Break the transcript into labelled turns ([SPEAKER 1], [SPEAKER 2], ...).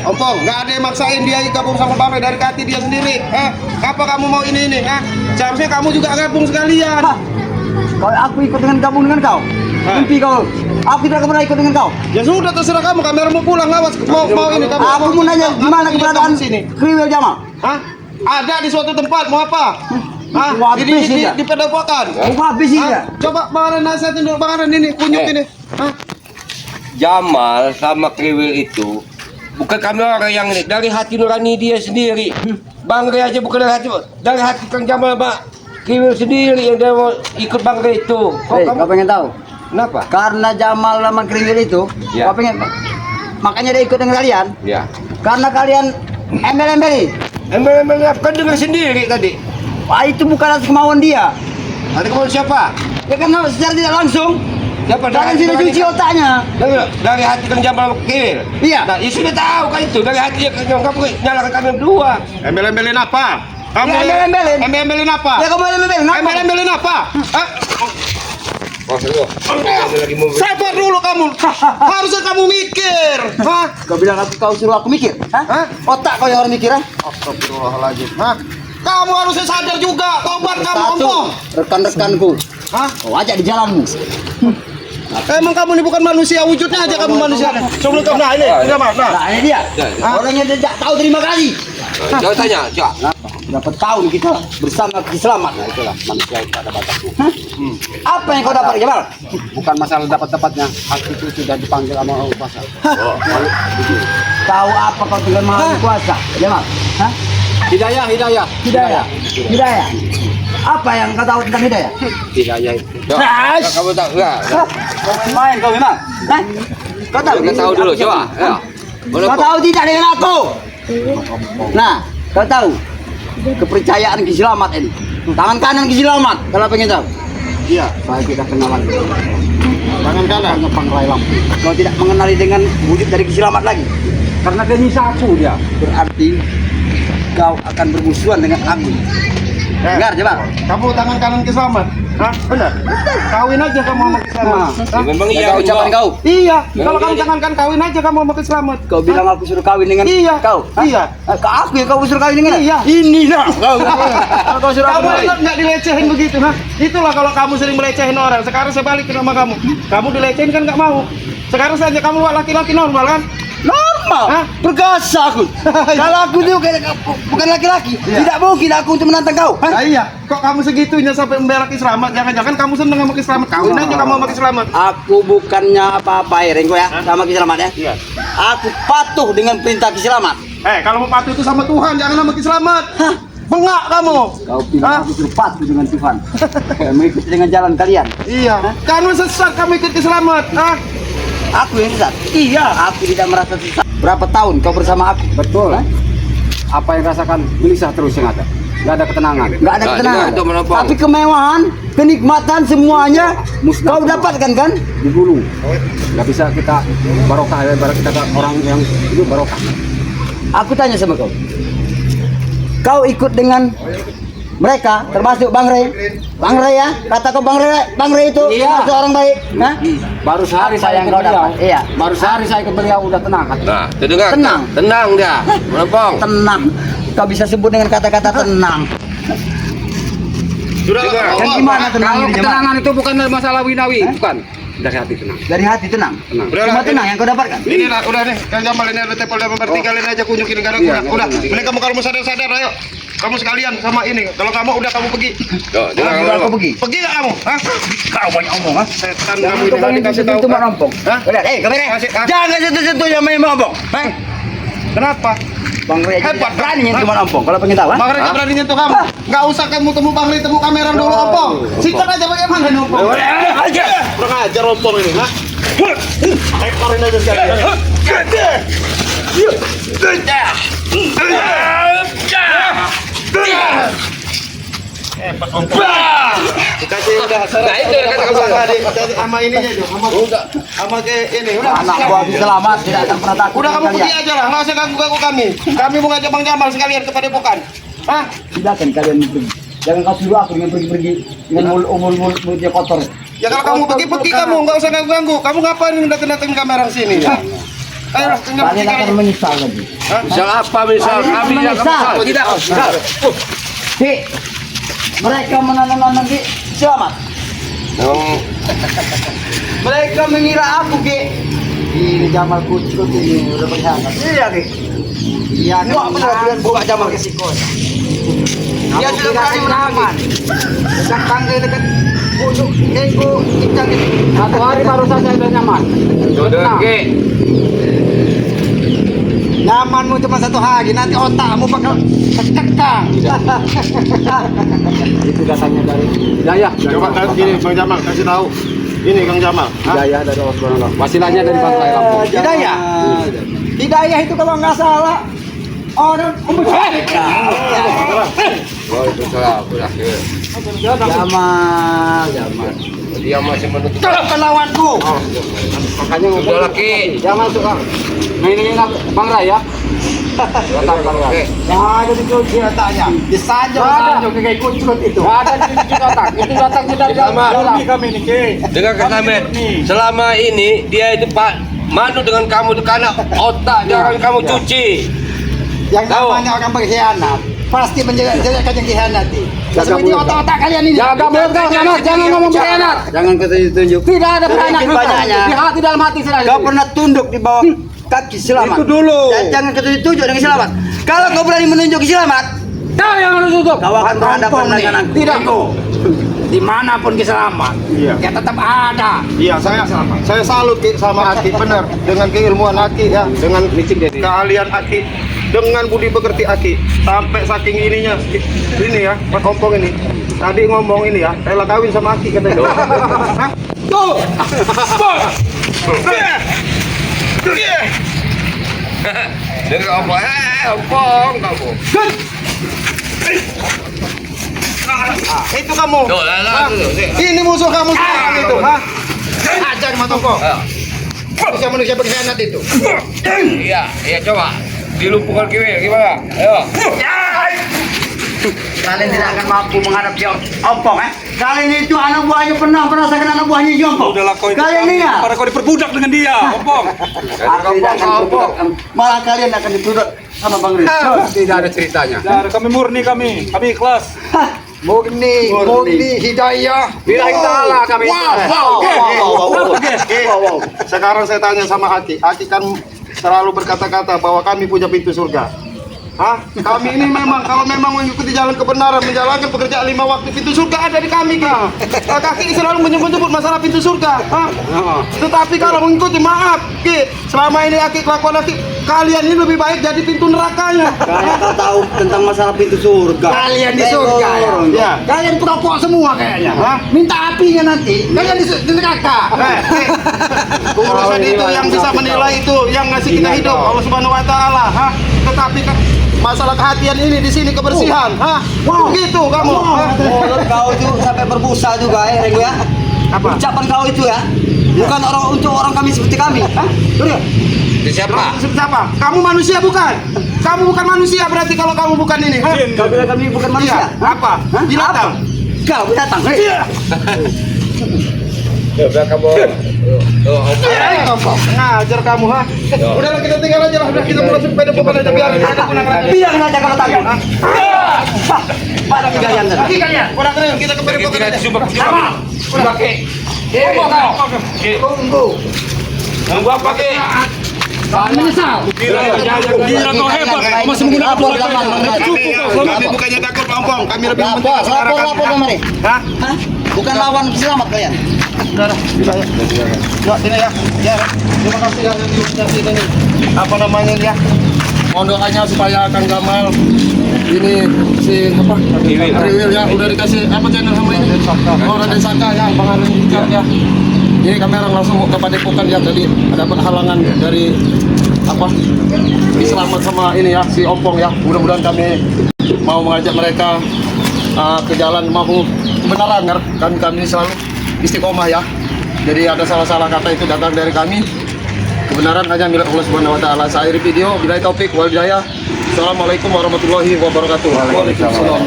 [SPEAKER 1] Ompong, nggak ada yang maksain dia gabung sama Bang Ray, dari hati dia sendiri. Apa kamu mau ini? Seharusnya kamu juga gabung sekalian.
[SPEAKER 2] Kalau aku ikut dengan gabung dengan kau, mimpi kau. Aku tidak pernah ikut dengan kau.
[SPEAKER 1] Ya sudah, terserah kamu. Kamera mau pulang, awas. Mau ini kamu.
[SPEAKER 2] Aku mau nanya di mana keberadaan
[SPEAKER 1] sini?
[SPEAKER 2] Kriwil Jamal?
[SPEAKER 1] Hah? Ada di suatu tempat. Mau apa? Di pedepokan.
[SPEAKER 2] Habis ini.
[SPEAKER 1] Coba Bang Ray nasihatin dulu, Bang Ray ini kunyuk ini.
[SPEAKER 3] Jamal sama Kriwil itu bukan kami orang yang ini, dari hati nurani dia sendiri. Bang Ray aja bukan dari hati Kang Jamal, Pak. Kriwil sendiri yang dia mau ikut Bang Ray itu.
[SPEAKER 2] Kau pengen tahu?
[SPEAKER 3] Kenapa?
[SPEAKER 2] Karena Jamal sama Kriwil itu,
[SPEAKER 3] Ya.
[SPEAKER 2] kau pengen, makanya dia ikut dengan kalian.
[SPEAKER 3] Ya.
[SPEAKER 2] Karena kalian embel-embeli.
[SPEAKER 3] Embel-embel kan dengar sendiri tadi.
[SPEAKER 2] Wah, itu bukan atas kemauan dia.
[SPEAKER 3] Ada kemauan siapa?
[SPEAKER 2] Ya kan secara tidak langsung.
[SPEAKER 3] Siapa?
[SPEAKER 2] Kalian sudah cuci otaknya.
[SPEAKER 3] Dari hati Kang Jamal sama Kriwil.
[SPEAKER 2] Iya.
[SPEAKER 3] Nah, ya sudah tahu kan itu dari hati Kang Jamal, kamu nyalakan kami berdua.
[SPEAKER 1] Embel-embelin apa? Kamu
[SPEAKER 2] Ya, embel-embelin.
[SPEAKER 1] Embel-embelin apa?
[SPEAKER 2] Ya kamu embel-embelin.
[SPEAKER 1] Embel-embelin apa?
[SPEAKER 3] Oh, kamu lagi mau
[SPEAKER 1] Sabar dulu kamu. Harusnya kamu mikir.
[SPEAKER 2] Kau bilang kau suruh aku mikir? Otak kau yang orang mikir,
[SPEAKER 1] Astagfirullahaladzim. Kamu harusnya sadar juga. Tobat kamu, Ompong.
[SPEAKER 2] Rekan-rekanku. Kau ajak di jalanmu.
[SPEAKER 1] Emang kamu ini bukan manusia, wujudnya aja kamu manusia. Sebelum kamu, nah ini, udah maaf,
[SPEAKER 2] Nah, ini dia. Orangnya tidak tahu terima kasih.
[SPEAKER 3] Jangan tanya, Cak.
[SPEAKER 2] Dapat tahun kita bersama Selamat. Nah, itulah manusia yang tak ada batasnya. Apa yang kau dapat, Jamal?
[SPEAKER 4] Bukan masalah dapat-dapatnya, hati itu sudah dipanggil sama Allah kuasa.
[SPEAKER 2] Tahu apa kau dengan Maha Kuasa, Jamal?
[SPEAKER 4] Hidayah.
[SPEAKER 2] Hidayah. Apa yang kau tahu tentang hidayah?
[SPEAKER 4] Hidayah itu.
[SPEAKER 3] Kamu tahu enggak?
[SPEAKER 2] Kau main kau memang. Kau tahu?
[SPEAKER 3] Kita tahu dulu, coba. Ya.
[SPEAKER 2] Kau tahu tidak dengan aku? Nah, kau tahu kepercayaan Ki Selamat ini. Tangan kanan Ki Selamat. Kalau pengen tahu?
[SPEAKER 4] Iya, saya tidak kenal lagi.
[SPEAKER 1] Tangan kanan.
[SPEAKER 4] Hanya Pangrai Lampung.
[SPEAKER 2] Kau tidak mengenali dengan wujud dari Ki Selamat lagi.
[SPEAKER 4] Karena dia sapu dia.
[SPEAKER 2] Berarti kau akan bermusuhan dengan aku. Dengar, coba.
[SPEAKER 1] Kamu tangan kanan ke Selamat. Benar. Kawin aja kamu sama Ki Selamat.
[SPEAKER 3] Memang
[SPEAKER 2] Ya,
[SPEAKER 3] iya.
[SPEAKER 2] kau ucapan kau.
[SPEAKER 1] Iya. Kalau kamu tangan kan kawin aja kamu sama Ki Selamat.
[SPEAKER 2] Kau bilang aku suruh kawin dengan kau.
[SPEAKER 1] Iya.
[SPEAKER 2] Aku yang kau suruh kawin dengan.
[SPEAKER 1] Iya.
[SPEAKER 2] Ini nak. Kalau kau suruh aku
[SPEAKER 1] Kamu
[SPEAKER 2] kawin.
[SPEAKER 1] nggak dilecehin begitu, Itulah kalau kamu sering melecehin orang. Sekarang saya balikin sama kamu. Kamu dilecehin kan nggak mau. Sekarang saja kamu laki-laki normal kan?
[SPEAKER 2] Normal. Perkasa aku. Kalau aku itu bukan laki-laki, tidak mungkin aku untuk menantang kau.
[SPEAKER 1] Iya. Kok kamu segitunya sampai membela Ki Selamat? Jangan-jangan kamu seneng sama Ki Selamat. Kawin aja kamu sama Ki Selamat.
[SPEAKER 2] Aku bukannya apa-apa ya, Rengko ya, sama Ki Selamat ya.
[SPEAKER 1] Iya.
[SPEAKER 2] Aku patuh dengan perintah Ki Selamat.
[SPEAKER 1] Kalau mau patuh itu sama Tuhan, jangan sama Ki Selamat. Bengak kamu.
[SPEAKER 2] Kau bilang aku suruh patuh dengan Tuhan. Mengikuti dengan jalan kalian.
[SPEAKER 1] Iya. Kamu sesat kamu ikut Ki Selamat.
[SPEAKER 2] Aku yang sesat.
[SPEAKER 1] Iya.
[SPEAKER 2] Aku tidak merasa sesat. Berapa tahun kau bersama aku?
[SPEAKER 4] Betul. Apa yang rasakan gelisah terus yang ada. Gak ada ketenangan.
[SPEAKER 2] Nggak ada ketenangan.
[SPEAKER 3] Itu menopang.
[SPEAKER 2] Tapi kemewahan, kenikmatan semuanya
[SPEAKER 4] Musnah.
[SPEAKER 2] kau dapatkan kan?
[SPEAKER 4] Di gunung. Gak bisa kita barokah ya, ibarat kita orang yang itu barokah.
[SPEAKER 2] Aku tanya sama kau. Kau ikut dengan mereka, termasuk Bang Ray. Bang Ray ya, kata kau Bang Ray itu termasuk orang baik. Hah?
[SPEAKER 4] Baru sehari
[SPEAKER 2] Apa
[SPEAKER 4] saya
[SPEAKER 2] yang
[SPEAKER 4] ikut
[SPEAKER 2] kau
[SPEAKER 4] beliau.
[SPEAKER 2] dapat? Iya.
[SPEAKER 4] Baru sehari saya ikut beliau udah tenang.
[SPEAKER 3] Nah, terdengar.
[SPEAKER 2] Tenang.
[SPEAKER 3] Tenang dia. Menopang.
[SPEAKER 2] Tenang. Kau bisa sebut dengan kata-kata tenang.
[SPEAKER 1] Sudah.
[SPEAKER 2] Dan gimana tenang
[SPEAKER 4] Kalau
[SPEAKER 2] ini, Jamal?
[SPEAKER 4] ketenangan itu bukan masalah winawi, bukan. Dari hati tenang.
[SPEAKER 2] Dari hati tenang.
[SPEAKER 4] Tenang.
[SPEAKER 2] Cuma tenang yang kau dapatkan.
[SPEAKER 1] Inilah udah nih, Kang Jamal ini ada tepel dan bertigalin aja kunjuk ini karena
[SPEAKER 4] Iya,
[SPEAKER 1] udah.
[SPEAKER 4] iya.
[SPEAKER 1] Mending kamu kalau mau sadar-sadar ayo. Kamu sekalian sama ini. Kalau kamu udah kamu pergi.
[SPEAKER 3] Tuh, dengar
[SPEAKER 2] Udah
[SPEAKER 3] dulu.
[SPEAKER 2] kau pergi.
[SPEAKER 1] Pergi nggak kamu? Kau banyak omong, Setan kamu ini
[SPEAKER 2] Kau
[SPEAKER 1] nggak dikasih tahu.
[SPEAKER 2] itu merompong.
[SPEAKER 1] Hah?
[SPEAKER 2] Udah, kamera. Jangan sentuh-sentuh yang main merompong.
[SPEAKER 1] Kenapa?
[SPEAKER 2] Bang Ray
[SPEAKER 1] Hebat,
[SPEAKER 2] berani nyentuh merompong. Kalau pengen tahu,
[SPEAKER 1] Bang Ray nggak berani nyentuh kamu. Nggak usah kamu temu Bang Ray, temu kamera dulu ompong. Sikat aja bagaimana nih ompong. Aja. Kurang ajar ompong ini, Ekorin aja sekalian. Dikasih udah
[SPEAKER 3] Nah, itu yang kata kamu.
[SPEAKER 1] sama ininya juga, sama kayak ini udah.
[SPEAKER 2] anak buah Selamat tidak akan pernah takut.
[SPEAKER 1] Udah kamu
[SPEAKER 2] dengan
[SPEAKER 1] pergi
[SPEAKER 2] kalian.
[SPEAKER 1] aja lah, nggak usah ganggu kami. Kami mau ngajak Bang Jamal sekalian ke Padepokan.
[SPEAKER 2] Silakan kalian pergi. Jangan kau suruh aku dengan pergi-pergi dengan mulutnya kotor.
[SPEAKER 1] Ya kalau kamu pergi kamu, nggak usah ganggu. Kamu ngapain datang-datang kamera sini? Ayo,
[SPEAKER 2] Kalian akan menyesal lagi.
[SPEAKER 3] Misal apa misal? Kami yang
[SPEAKER 2] Misal.
[SPEAKER 3] tidak.
[SPEAKER 2] Ki, mereka menanam Ki, selamat. Mereka mengira aku Ki. Ini Jamal Kucuk ini udah berkhianat. Iya Ki. Iya, kok benar kalian buka Jamal ke sikon. Dia sudah berani menaman. Dekat tangga dekat pucuk ego ikan ini.
[SPEAKER 4] 1 hari baru saja udah nyaman.
[SPEAKER 3] Sudah ke.
[SPEAKER 2] Nyamanmu cuma 1 hari, nanti otakmu bakal terkekang.
[SPEAKER 4] Itu datangnya dari Hidayah.
[SPEAKER 1] Coba kasih gini, Bang Jamal, kasih tahu. Ini Kang Jamal.
[SPEAKER 4] Hidayah dari Allah Subhanahu wa taala. Wasilahnya dari Bangkai Lampung.
[SPEAKER 2] Hidayah. Hidayah itu kalau nggak salah orang
[SPEAKER 3] Waalaikumsalam.
[SPEAKER 2] Jamal.
[SPEAKER 3] Dia masih menutup.
[SPEAKER 2] Pelawanku.
[SPEAKER 4] Makanya
[SPEAKER 3] Sudah laki.
[SPEAKER 4] Jangan suka mainin Bang Raya. Datang Bang Raya.
[SPEAKER 2] Nah, jadi itu dia tanya. Disanjung kayak kucuk itu.
[SPEAKER 4] Ada di sini datang. Itu datangnya dari
[SPEAKER 3] Sama.
[SPEAKER 4] kami nih, Ki.
[SPEAKER 3] Dengan kata Met, selama ini dia itu Pak manu dengan kamu itu karena otak jangan kamu cuci.
[SPEAKER 2] Yang
[SPEAKER 3] Tahu.
[SPEAKER 2] namanya orang berkhianat pasti menjaga yang khianati. Seperti otak-otak kalian ini.
[SPEAKER 4] Jaga mulut kau, jangan ngomong berkhianat.
[SPEAKER 2] Jangan tunjuk.
[SPEAKER 4] Tidak ada berkhianat.
[SPEAKER 2] Banyaknya.
[SPEAKER 4] Di hati dalam hati saja.
[SPEAKER 2] Kau pernah tunduk di bawah kaki Selamat.
[SPEAKER 4] Itu dulu.
[SPEAKER 2] Dan jangan ketunjuk dengan Selamat. Kalau kau berani menunjuk Selamat,
[SPEAKER 4] Kau yang harus tutup.
[SPEAKER 2] kau akan berhadapan dengan aku.
[SPEAKER 4] Tidak.
[SPEAKER 1] Dimanapun Kiselamat,
[SPEAKER 4] Iya.
[SPEAKER 1] ya tetap ada. Iya, saya salut Ki sama Aki, benar. Dengan keilmuan Aki ya, dengan keahlian Aki, dengan budi pekerti Aki, sampai saking ininya, ini ya, Pak Kompong ini. Tadi ngomong ini ya, rela kawin sama Aki katanya. Hah? Tuh.
[SPEAKER 3] Dengan apa? Ompong kamu.
[SPEAKER 1] Itu kamu.
[SPEAKER 3] Tuh, lah,
[SPEAKER 1] Hah? Ini musuh kamu sekarang itu, hah? Ajar Mas Tongko. Manusia berkhianat itu.
[SPEAKER 3] Iya, coba. Dilumpuhkan kiri gimana? Ayo.
[SPEAKER 2] Kalian tidak akan mampu menghadapi Ompong, Kalian itu anak buahnya pernah merasakan anak buahnya si Ompong. Kalian lihat.
[SPEAKER 4] Pada kau diperbudak dengan dia, Ompong.
[SPEAKER 2] Aku tidak akan diperbudak. Malah kalian akan diperbudak sama Bang Riz.
[SPEAKER 4] Tidak ada ceritanya. Kami murni kami ikhlas.
[SPEAKER 1] Murni, Hidayah.
[SPEAKER 4] Billahi ta'ala kami.
[SPEAKER 1] Wow. Sekarang saya tanya sama Aki. Aki kan selalu berkata-kata bahwa kami punya pintu surga. Hah? Kami ini memang kalau memang mengikuti jalan kebenaran, menjalankan pekerjaan 5 waktu, pintu surga ada di kami, Ki. Kaki selalu menyebut-nyebut masalah pintu surga. Hah? Tetapi kalau mengikuti, maaf, Ki, selama ini Aki kelakuan Aki, kalian ini lebih baik jadi pintu nerakanya.
[SPEAKER 2] Kalian tak tahu tentang masalah pintu surga.
[SPEAKER 1] Kalian di surga ya.
[SPEAKER 2] Kalian pura-pura semua kayaknya.
[SPEAKER 1] Hah?
[SPEAKER 2] Minta apinya nanti. Kalian di neraka.
[SPEAKER 1] Urusan itu yang bisa menilai itu, yang ngasih kita hidup Allah Subhanahu wa taala, hah? Tetapi kan masalah kehatian ini di sini kebersihan, hah? Begitu kamu. Hah?
[SPEAKER 2] Mulut kau itu sampai berbusa juga ya, Renggo ya.
[SPEAKER 1] Apa?
[SPEAKER 2] Ucapan kau itu ya. Bukan untuk orang kami seperti kami. Hah? Betul?
[SPEAKER 3] Itu siapa?
[SPEAKER 1] Siapa? Kamu manusia bukan? Kamu bukan manusia berarti kalau kamu bukan ini, hah?
[SPEAKER 2] Kau bilang kami bukan manusia.
[SPEAKER 1] Iya. Apa?
[SPEAKER 2] Hah?
[SPEAKER 1] Binatang.
[SPEAKER 2] Apa? Kau binatang. Hei.
[SPEAKER 3] Udah kamu.
[SPEAKER 1] Ngajar kamu, hah? Udahlah kita tinggal aja lah, udah kita mulai sepeda bukan aja biar ada punang-punang.
[SPEAKER 2] Biar aja kalau takut. Pada kalian.
[SPEAKER 1] Lagi kalian, udah keren kita ke
[SPEAKER 3] Kita
[SPEAKER 1] bukan aja.
[SPEAKER 3] coba.
[SPEAKER 1] Udah Ki. Tunggu.
[SPEAKER 3] Tunggu apa ke?
[SPEAKER 2] Menyesal.
[SPEAKER 4] Gila kau hebat. Masih menggunakan bola
[SPEAKER 1] Kami bukannya takut Ompong, kami lebih mementingkan
[SPEAKER 2] Lapor kemari.
[SPEAKER 1] Hah?
[SPEAKER 2] Hah? Bukan lawan Selamat kalian.
[SPEAKER 1] Udah, bisa ya. Ya, sini ya. Ya, terima kasih ya ini. Apa namanya ya? Mohon doanya supaya Kang Jamal ini si apa? Riwil ya udah dikasih apa channel sama ini? Oh, Raden Saka ya, Bang Arun ya. Ini kamera langsung ke Padepokan ya, tadi ada halangan dari apa? Selamat sama ini ya si Ompong ya. Mudah-mudahan kami mau mengajak mereka ke jalan mau kebenaran kan kami selalu istiqomah ya. Jadi ada salah-salah kata itu datang dari kami. Kebenaran hanya milik Allah Subhanahu wa taala. Saya akhiri video, billahi taufik wal hidayah. Assalamualaikum warahmatullahi wabarakatuh. Waalaikumsalam.